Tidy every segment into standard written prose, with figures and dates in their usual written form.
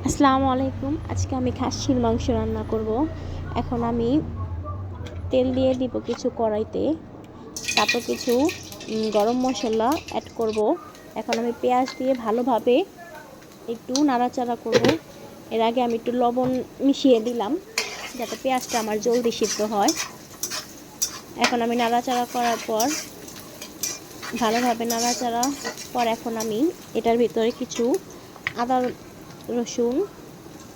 আসসালামু আলাইকুম। আজকে আমি খাসির মাংস রান্না করব। এখন আমি তেল দিয়ে দিব কিছু কড়াইতে, তারপর কিছু গরম মশলা অ্যাড করব। এখন আমি পেঁয়াজ দিয়ে ভালোভাবে একটু নাড়াচাড়া করব। এর আগে আমি একটু লবণ মিশিয়ে দিলাম যাতে পেঁয়াজটা আমার জলদি সিদ্ধ হয়। এখন আমি নাড়াচাড়া করার পর ভালোভাবে নাড়াচাড়া পর এখন আমি এটার ভিতরে কিছু আদা রসুন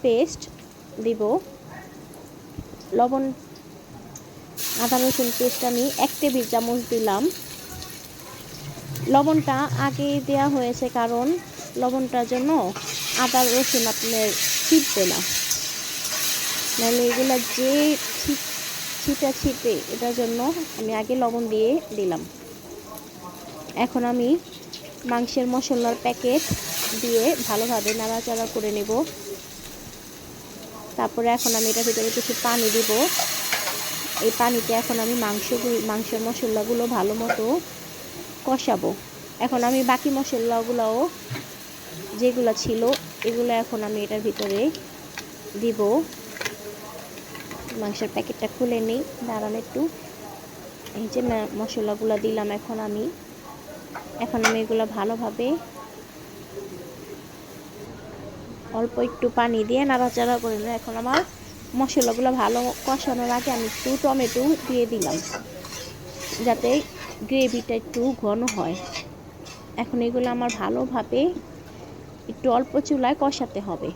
পেস্ট দিব। আদা রসুন পেস্ট আমি 1 টেবিল চামচ দিলাম। লবণটা আগে দেওয়া হয়েছে কারণ লবণটার জন্য আদা রসুন আপনার ছিটবে না, নাহলে এগুলো যে ছিটে এটার জন্য আমি আগে লবণ দিয়ে দিলাম। এখন আমি মাংসের মশলার প্যাকেট দিয়ে ভালোভাবে নাড়াচাড়া করে নেব। তারপরে এখন আমি এটার ভিতরে কিছু পানি দিব। এই পানিতে এখন আমি মাংসের মশলাগুলো ভালো মতো কষাবো। এখন আমি বাকি মশলাগুলোও যেগুলো ছিল এগুলো এখন আমি এটার ভিতরে দিব। মাংসের প্যাকেটটা খুলে নিই, দাঁড়ান একটু। এই যে মশলাগুলো দিলাম। এখন আমি এগুলো ভালোভাবে অল্প একটু পানি দিয়ে নাড়াচাড়া করে নেব। এখন আমার মশলাগুলো ভালো কষানোর আগে আমি একটু টমেটো দিয়ে দিলাম যাতে গ্রেভিটা একটু ঘন হয়। এখন এগুলো আমার ভালোভাবে একটু অল্প চুলায় কষাতে হবে।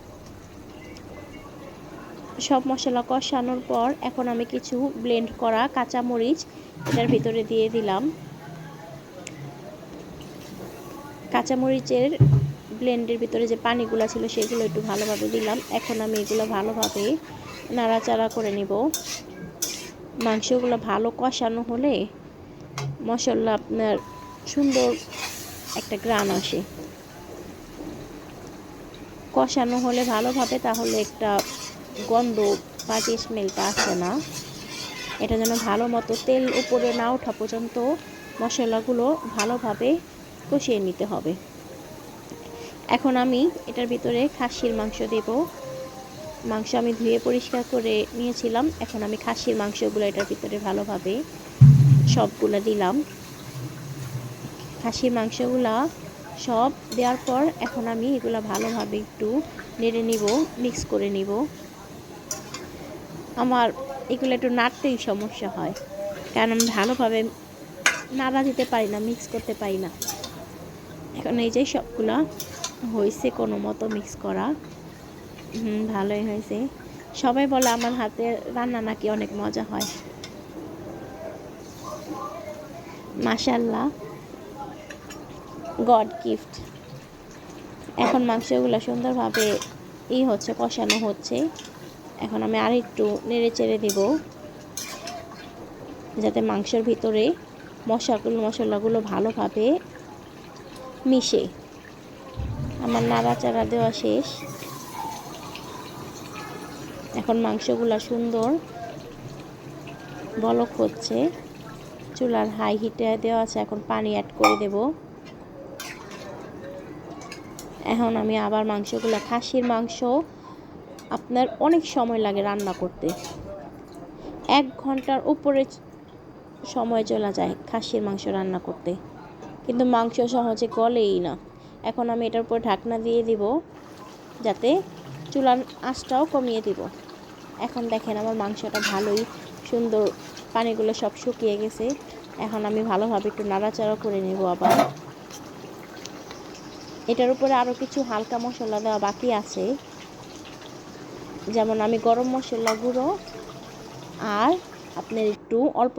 সব মশলা কষানোর পর এখন আমি কিছু ব্লেন্ড করা কাঁচামরিচ এটার ভিতরে দিয়ে দিলাম। কাঁচামরিচের ব্লেন্ডের ভিতরে যে পানিগুলো ছিল সেগুলো একটু ভালোভাবে দিলাম। এখন আমি এগুলো ভালোভাবে নাড়াচাড়া করে নিব। মাংসগুলো ভালো কষানো হলে মশলা আপনার সুন্দর একটা গ্রান আসে। কষানো হলে ভালোভাবে তাহলে একটা গন্ধ বা যে স্মেলটা আসে না। এটা যেন ভালো মতো তেল উপরে না ওঠা পর্যন্ত মশলাগুলো ভালোভাবে কষিয়ে নিতে হবে। এখন আমি এটার ভিতরে খাসির মাংস দেব। মাংস আমি ধুয়ে পরিষ্কার করে নিয়েছিলাম। এখন আমি খাসির মাংসগুলো এটার ভিতরে ভালোভাবে সবগুলো দিলাম। খাসির মাংসগুলা সব দেওয়ার পর এখন আমি এগুলো ভালোভাবে একটু নেড়ে নিব, মিক্স করে নিব। আমার এগুলো একটু নাড়তেই সমস্যা হয় কারণ আমি ভালোভাবে নাড়া দিতে পারি না, মিক্স করতে পারি না। এখন এই যে সবগুলা হয়েছে কোনো মতো মিক্স করা। ভালোই হয়েছে। সবাই বলে আমার হাতের রান্না নাকি অনেক মজা হয়। মাশাআল্লাহ, গড গিফট। এখন মাংসগুলো সুন্দরভাবে কষানো হচ্ছে। এখন আমি আরেকটু নেড়ে চেড়ে দেব যাতে মাংসের ভিতরে মশলাগুলো ভালোভাবে মিশে। আমার নাড়াচাড়া দেওয়া শেষ। এখন মাংসগুলো সুন্দর বলক হচ্ছে। চুলার হাই হিটে দেওয়া আছে। এখন পানি অ্যাড করে দেব। এখন আমি আবার খাসির মাংস আপনার অনেক সময় লাগে রান্না করতে। 1 ঘন্টার উপরে সময় চলে যায় খাসির মাংস রান্না করতে, কিন্তু মাংস সহজে গলেই না। এখন আমি এটার উপর ঢাকনা দিয়ে দিব যাতে চুলার আঁচটাও কমিয়ে দিব। এখন দেখেন আমার মাংসটা ভালোই সুন্দর পানিগুলো সব শুকিয়ে গেছে। এখন আমি ভালোভাবে একটু নাড়াচাড়া করে নেব। আবার এটার উপরে আরও কিছু হালকা মশলা দেওয়া বাকি আছে, যেমন আমি গরম মশলা গুঁড়ো আর আপনার একটু অল্প